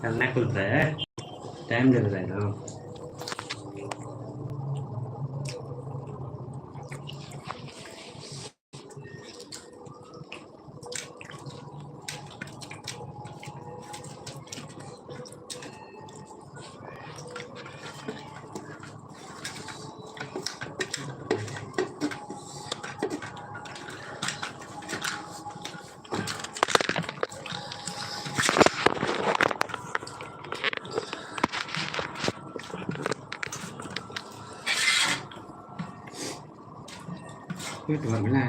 करना खुलता है, टाइम लग रहा है ना। Biết vẫn là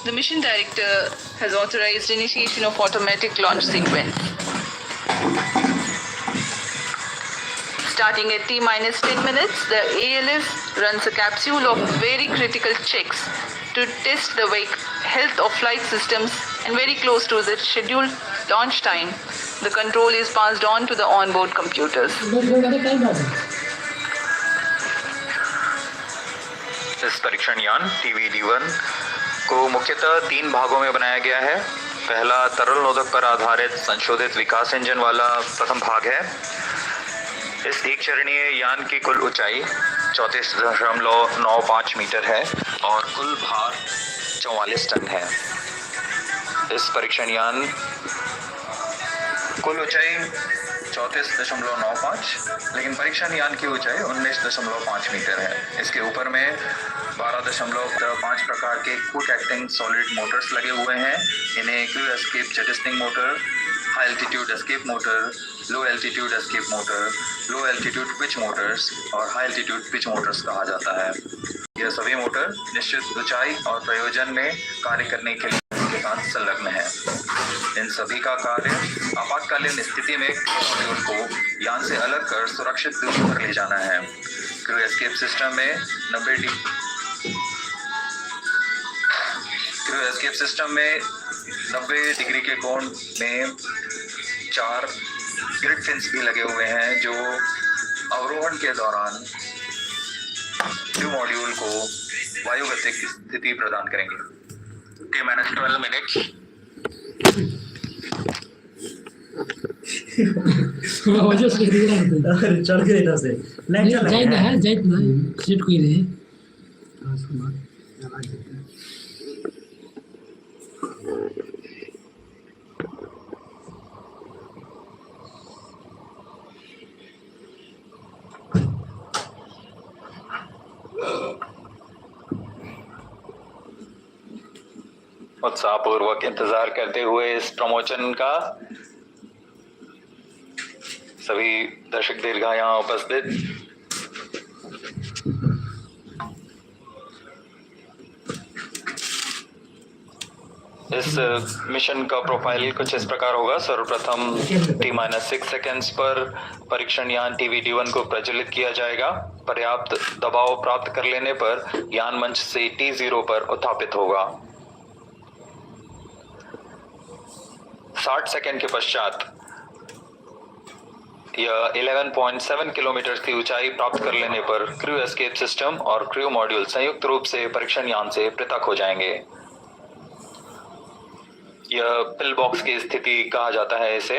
The mission director has authorized initiation of automatic launch sequence. Starting at T-10 minutes, the ALS runs a capsule of very critical checks to test the health of flight systems, and very close to the scheduled launch time, the control is passed on to the onboard computers. इस परीक्षण यान TVD-1 को मुख्यतः 3 भागों में बनाया गया है। पहला तरल नोदक पर आधारित संशोधित विकास इंजन वाला प्रथम भाग है। इस एक चरणीय यान की कुल ऊंचाई 34.95 मीटर है और कुल भार 44 टन है। इस परीक्षण यान कुल ऊंचाई 34.95, लेकिन परीक्षण यान की ऊंचाई 19.5 मीटर है। इसके ऊपर में 12.5 प्रकार के क्विक एक्टिंग सॉलिड मोटर्स लगे हुए हैं। इन्हें crew escape jettisoning motor, high altitude escape motor, low altitude escape motor, low altitude pitch motors और हाई एल्टीट्यूड पिच मोटर्स कहा जाता है। यह सभी मोटर निश्चित ऊंचाई और प्रयोजन में कार्य करने के लिए इसके साथ संलग्न है। इन सभी का कार्य आपातकालीन स्थिति में मॉड्यूल को यान से अलग कर सुरक्षित दूरी पर ले जाना है। क्रू एस्केप सिस्टम में 90 डिग्री के कोण में 4 ग्रिड फिन्स भी लगे हुए हैं जो अवरोहण के दौरान क्रू मॉड्यूल को वायुगतिक स्थिति प्रदान करेंगे। T-12 minutes. चढ़ गए इधर से नहीं चल रहा है जाइत ना सीट कोई रहे उत्साहपूर्वक इंतजार करते हुए इस प्रमोशन का सभी दर्शक दीर्घा यहाँ उपस्थित। इस मिशन का प्रोफाइल कुछ इस प्रकार होगा। सर्वप्रथम T-6 सेकेंड्स पर परीक्षण यान TVD-1 को प्रज्वलित किया जाएगा। पर्याप्त दबाव प्राप्त कर लेने पर यान मंच से T0 पर उत्थापित होगा। 60 सेकेंड के पश्चात यह 11.7 किलोमीटर की ऊंचाई प्राप्त कर लेने पर क्रू एस्केप सिस्टम और क्रू मॉड्यूल संयुक्त रूप से परीक्षण यान से पृथक हो जाएंगे। यह पिल बॉक्स की स्थिति कहा जाता है इसे।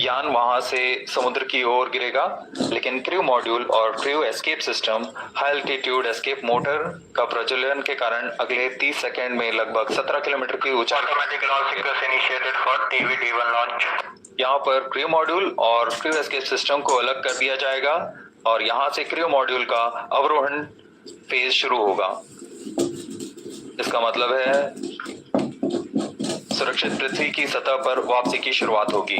यान वहां से समुद्र की ओर गिरेगा, लेकिन क्रू मॉड्यूल और crew escape system high altitude escape motor का प्रज्वलन के कारण अगले 30 सेकेंड में लगभग 17 किलोमीटर की ऊंचाई। यहाँ पर क्रू मॉड्यूल और क्रू एस्केप सिस्टम को अलग कर दिया जाएगा और यहाँ से क्रू मॉड्यूल का अवरोहण फेज शुरू होगा। इसका मतलब है सुरक्षित पृथ्वी की सतह पर वापसी की शुरुआत होगी।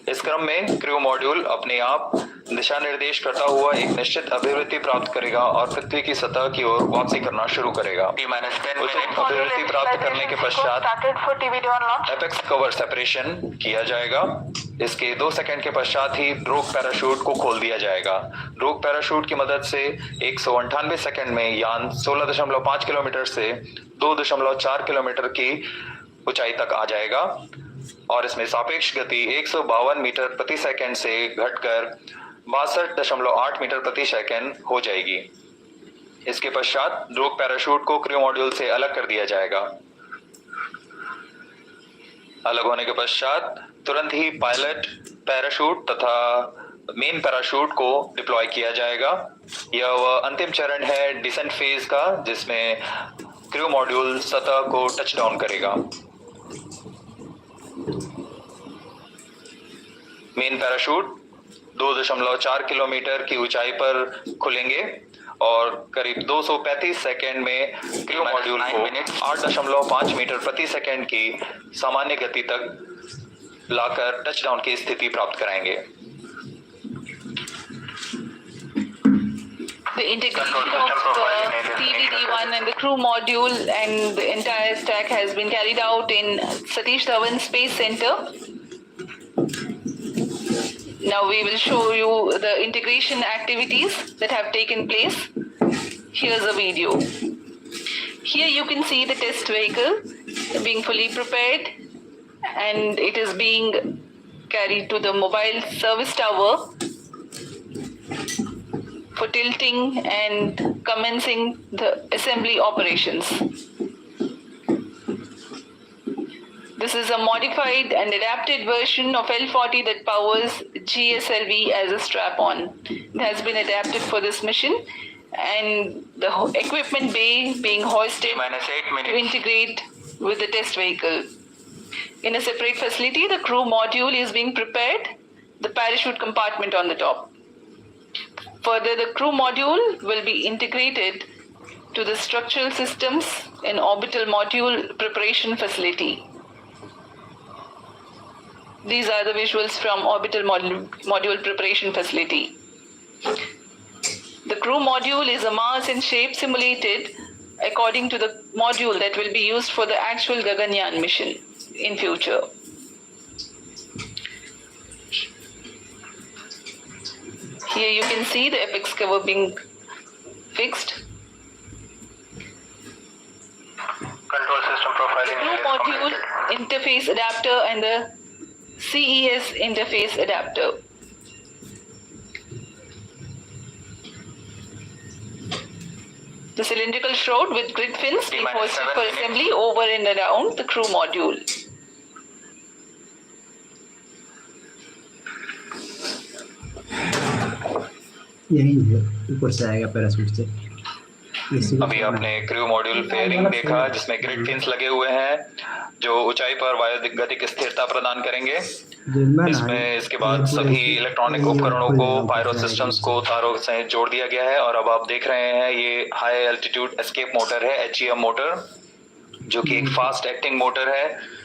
इस क्रम में क्रू मॉड्यूल अपने आप दिशा निर्देश करता हुआ एक निश्चित अभिवृद्धि प्राप्त करेगा और पृथ्वी की सतह की ओर वापसी करना शुरू करेगा। अभिवृद्धि प्राप्त करने के पश्चात एपेक्स कवर सेपरेशन किया जाएगा। इसके 2 सेकंड के पश्चात ही रोग पैराशूट को खोल दिया जाएगा। रोग पैराशूट की मदद से 198 सेकंड में यान 16.5 किलोमीटर से 2.4 किलोमीटर की ऊंचाई तक आ जाएगा और इसमें सापेक्ष गति 152 मीटर प्रति सेकंड से घटकर 62.8 मीटर प्रति सेकंड हो जाएगी। इसके पश्चात रोग पैराशूट को क्रू मॉड्यूल से अलग कर दिया जाएगा। अलग होने के पश्चात तुरंत ही पायलट पैराशूट तथा मेन पैराशूट को डिप्लॉय किया जाएगा। यह वह अंतिम चरण है डिसेंट फेज का, जिसमें क्रू मॉड्यूल सतह को टच डाउन करेगा। मेन पैराशूट 2.4 किलोमीटर की ऊंचाई पर खुलेंगे और करीब 235 सेकेंड में क्रू मॉड्यूल को 8.5 मीटर प्रति सेकेंड की सामान्य गति तक लाकर टचडाउन की स्थिति प्राप्त कराएंगे। The integration of TVD-1 and the crew module and the entire stack has been carried out in Satish Dhawan Space Center. Now we will show you the integration activities that have taken place. Here's a video. Here you can see the test vehicle being fully prepared and it is being carried to the mobile service tower for tilting and commencing the assembly operations. This is a modified and adapted version of L40 that powers GSLV as a strap-on. It has been adapted for this mission and the equipment bay being hoisted to integrate with the test vehicle. In a separate facility, the crew module is being prepared, the parachute compartment on the top. Further, the crew module will be integrated to the structural systems in orbital module preparation facility. These are the visuals from orbital module preparation facility. The crew module is a mass and shape simulated according to the module that will be used for the actual Gaganyan mission in future. Here you can see the apex cover being fixed. Control system profiling. The crew module interface adapter and the CES interface adapter. The cylindrical shroud with grid fins being hoisted for assembly over and around the crew module. यही है, ऊपर से आएगा parachute से। अभी आपने crew module fairing देखा जिसमें ग्रिड फिन्स लगे हुए हैं जो ऊंचाई पर वायुगतिक स्थिरता प्रदान करेंगे। इसमें इसके बाद सभी इलेक्ट्रॉनिक उपकरणों को पायरो सिस्टम्स को तारों से जोड़ दिया गया है और अब आप देख रहे हैं ये हाई एल्टीट्यूड एस्केप मोटर है, HEM मोटर, जो कि एक फास्ट एक्टिंग मोटर है।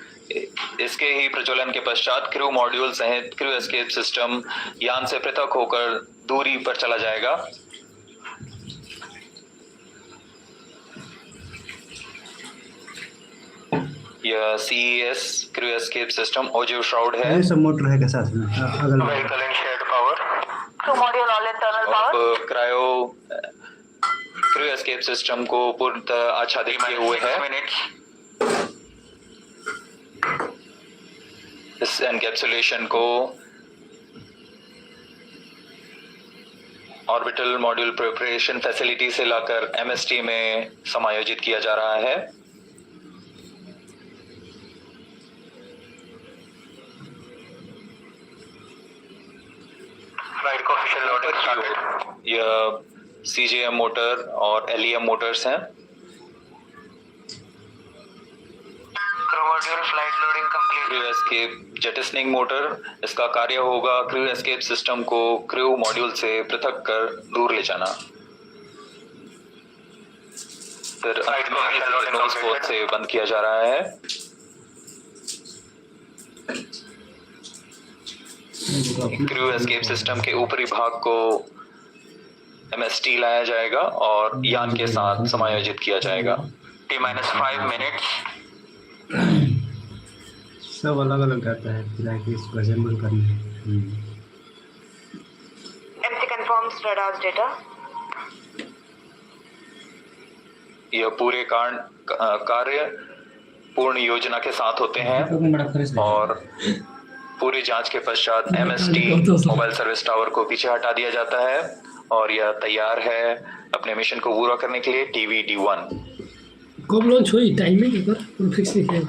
इसके ही प्रज्वलन के पश्चात क्रू मॉड्यूल सहित क्रू एस्केप सिस्टम यान से पृथक होकर दूरी पर चला जाएगा। यह CES crew escape system ogive shroud है। ये सब मोटर है के साथ में अगल बगल। Vehicle and shed power. Crew module all internal power. अब क्रायो क्रू एस्केप सिस्टम को पूर्णतः आच्छादित किए हुए है। इस एनकैप्सुलेशन को ऑर्बिटल मॉड्यूल प्रिपरेशन फैसिलिटी से लाकर MST में समायोजित किया जा रहा है। फ्लाइट को ऑफिशियल लोडिंग स्टार्टेड। यह CJM मोटर और LEM मोटर्स हैं। Crew module flight loading complete. Crew escape jettisoning motor, इसका कार्य होगा क्रू एस्केप सिस्टम को क्रू मॉड्यूल से पृथक कर दूर ले जाना। फिर नोज पोर्ट से बंद किया जा रहा है। क्रू एस्केप सिस्टम के ऊपरी भाग को MST लाया जाएगा और यान के साथ समायोजित किया जाएगा। T-5 minutes. सब अलग अलग रहता है ताकि इसको असेंबल करना है। MC confirms radar's data. यह पूरे कार्य पूर्ण योजना के साथ होते हैं और पूरी जांच के पश्चात MST मोबाइल सर्विस टावर को पीछे हटा दिया जाता है और यह तैयार है अपने मिशन को पूरा करने के लिए। TVD-1 कब लॉन्च हुई? टाइमिंग एक बार फिक्स नहीं किया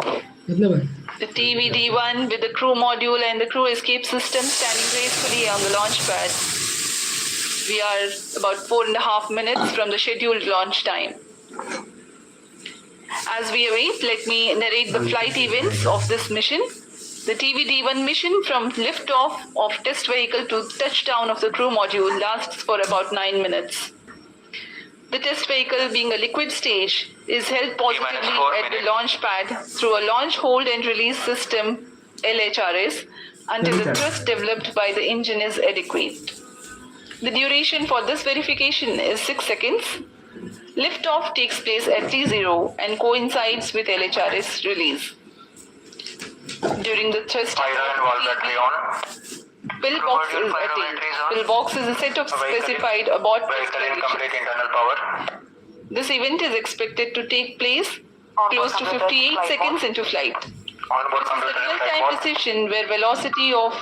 मतलब है। The TVD-1 with the crew module and the crew escape system standing gracefully on the launch pad. We are about 4.5 minutes from the scheduled launch time. As we await, let me narrate the flight events of this mission. The TVD-1 mission from liftoff of test vehicle to touchdown of the crew module lasts for about 9 minutes. The test vehicle, being a liquid stage, is held positively at the launch pad through a launch hold and release system LHRS until the thrust developed by the engine is adequate. The duration for this verification is 6 seconds. Liftoff takes place at T0 and coincides with LHRS release. During the thrust, pillbox is attained. Pillbox is a set of specified abort conditions. This event is expected to take place close to 58 seconds into flight. This is a real-time decision where velocity of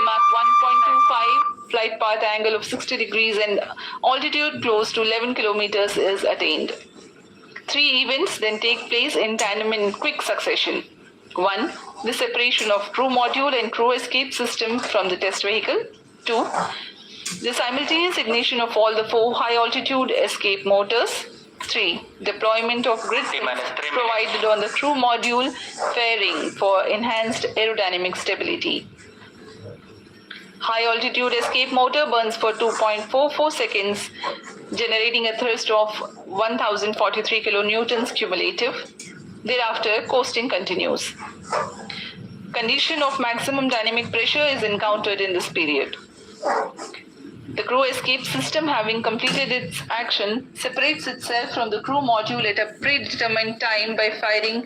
Mach 1.25, flight path angle of 60 degrees and altitude close to 11 kilometers is attained. 3 events then take place in tandem in quick succession. 1. The separation of crew module and crew escape system from the test vehicle. 2. The simultaneous ignition of all the 4 high-altitude escape motors. 3. Deployment of grid provided on the crew module fairing for enhanced aerodynamic stability. High-altitude escape motor burns for 2.44 seconds, generating a thrust of 1043 kilonewtons cumulative. Thereafter, coasting continues. Condition of maximum dynamic pressure is encountered in this period. The crew escape system, having completed its action, separates itself from the crew module at a predetermined time by firing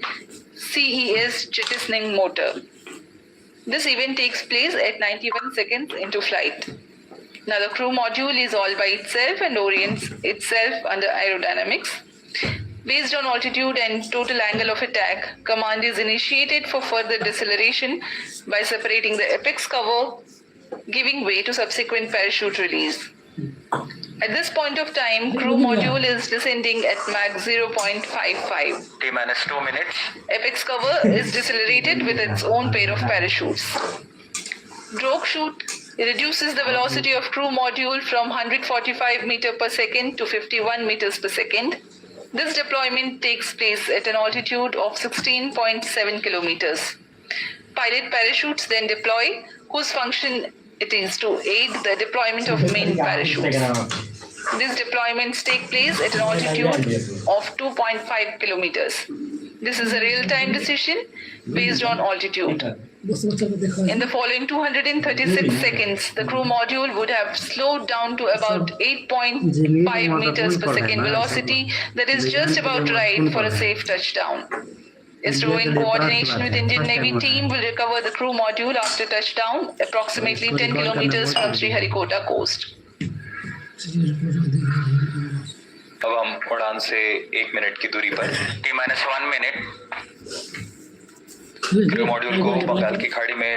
CES jettisoning motor. This event takes place at 91 seconds into flight. Now the crew module is all by itself and orients itself under aerodynamics. Based on altitude and total angle of attack, command is initiated for further deceleration by separating the apex cover, giving way to subsequent parachute release. At this point of time, crew module is descending at Mach 0.55. T-2 minutes. Apex cover is decelerated with its own pair of parachutes. Drogue chute reduces the velocity of crew module from 145 meters per second to 51 meters per second. This deployment takes place at an altitude of 16.7 kilometers. Pilot parachutes then deploy, whose function it is to aid the deployment of main parachutes. These deployments take place at an altitude of 2.5 kilometers. This is a real-time decision based on altitude. In the following 236 seconds, the crew module would have slowed down to about 8.5 meters per second velocity, that is just about right for a safe touchdown. ISRO, in coordination with Indian Navy team, will recover the crew module after touchdown, approximately 10 kilometers from Sriharikota coast. अब हम उड़ान से 1 minute की दूरी पर T-1 minute crew module को बंगाल की खाड़ी में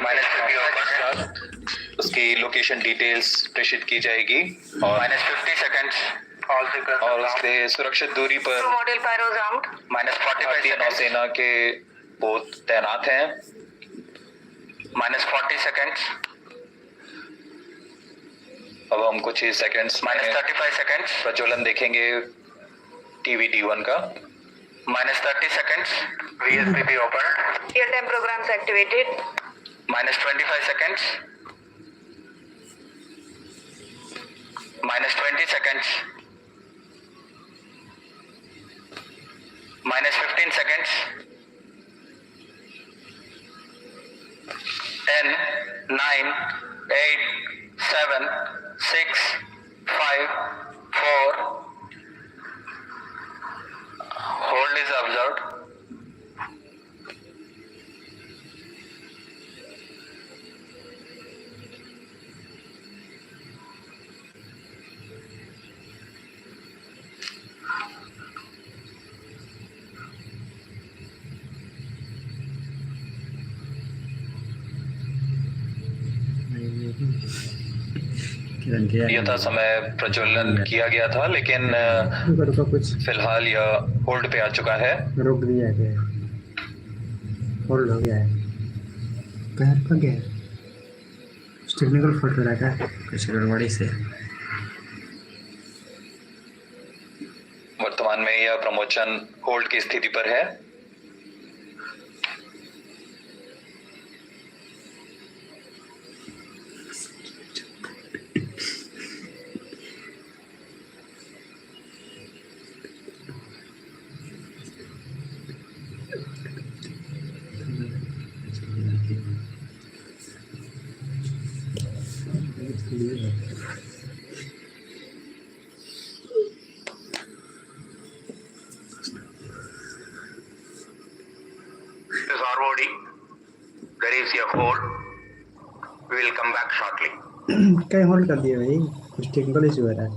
उसकी लोकेशन डिटेल्स प्रेषित की जाएगी और -50 सेकंड्स और उसके सुरक्षित दूरी पर -40 नौसेना के पोत तैनात हैं। -40 सेकंड्स। अब हम कुछ ही सेकंड्स -35 सेकंड्स प्रज्वलन देखेंगे TVD1 का। -30 seconds. VSPP opened. Real-time programs activated. -25 seconds. -20 seconds. -15 seconds. 10, 9, 8, 7, 6, 5, 4. Hold is observed. यथा समय प्रज्वलन किया गया था, लेकिन फिलहाल यह होल्ड पे आ चुका है। रुक दिया है, होल्ड हो गया है। कहाँ रुक गया है? टेक्निकल फॉल्ट हो रहा है कुछ गड़बड़ी से। वर्तमान में यह प्रमोशन होल्ड की स्थिति पर है। This ROD, there is a hold. We will come back shortly. क्या होल्ड कर दिया भाई? कुछ टेक्निकल इशू हो रहा है।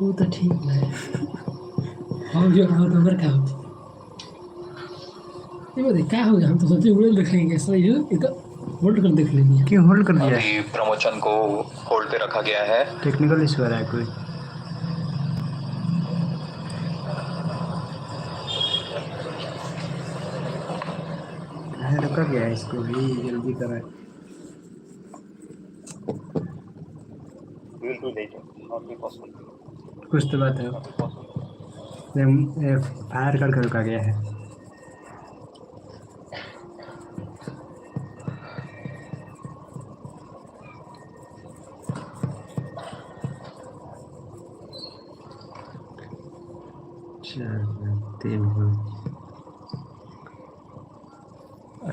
वो तो ठीक है। हम जो आओ तो मर का ये बताइए क्या हो गया? हम तो सोचे उड़ेल दिखाएंगे, सही है, ये तो होल्ड कर देख लेंगे। क्यों होल्ड कर दिया? अभी प्रमोशन को होल्ड पे रखा गया है। टेक्निकल इशू हो रहा है कोई। रुका गया है, इसको भी जल्दी करा। कुछ तो बात है, फायर करके रुका गया है।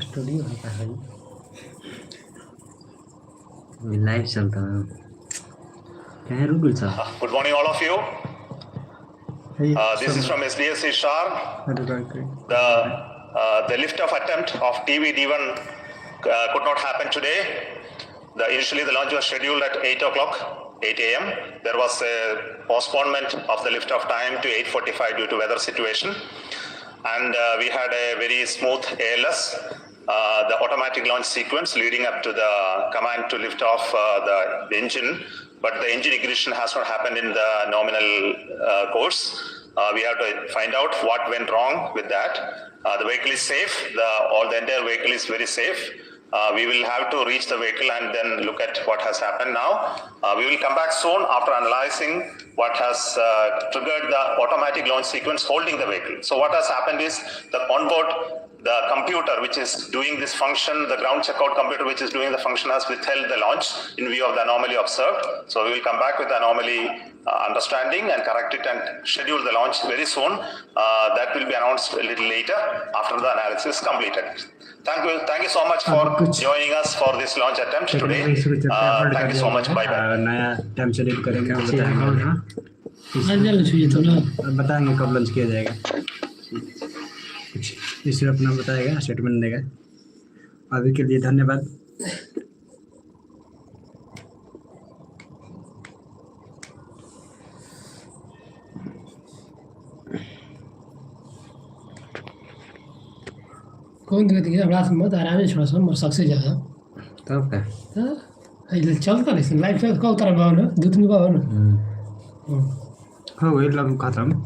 स्टूडियो होता है, लाइव चलता है। क्या रुक गया? Good morning, all of you. This is from SDS Ishar. The lift-off attempt of TVD1 could not happen today. Initially, the launch was scheduled at 8 o'clock, 8 a.m. There was a postponement of the lift-off time to 8:45 due to weather situation. And we had a very smooth ALS, the automatic launch sequence leading up to the command to lift off the engine. But the engine ignition has not happened in the nominal course. We have to find out what went wrong with that. The vehicle is safe. The entire vehicle is very safe. We will have to reach the vehicle and then look at what has happened now. We will come back soon after analyzing what has triggered the automatic launch sequence holding the vehicle. So what has happened is the onboard, the computer which is doing this function, the ground checkout computer which is doing the function has withheld the launch in view of the anomaly observed. So we will come back with the anomaly understanding and correct it and schedule the launch very soon. That will be announced a little later after the analysis is completed. Thank you so much for joining us for this launch attempt today. Thank you so much. Bye bye. नया time schedule करेंगे और बताएंगे। हाँ आजकल छुई तो ना अब बताएंगे कब लंच किया जाएगा। कुछ इसे अपना बताएगा, स्टेटमेंट देगा। अभी के लिए धन्यवाद। कौन दिक्कत है हमरा से मत आराम से छोड़ा सा मोर सक्सेस ज्यादा तब क्या हां अहिले चलता रहेछ लाइफ चल कौ तरह भयो न 2-3 भयो न हो गई, लग खत्म।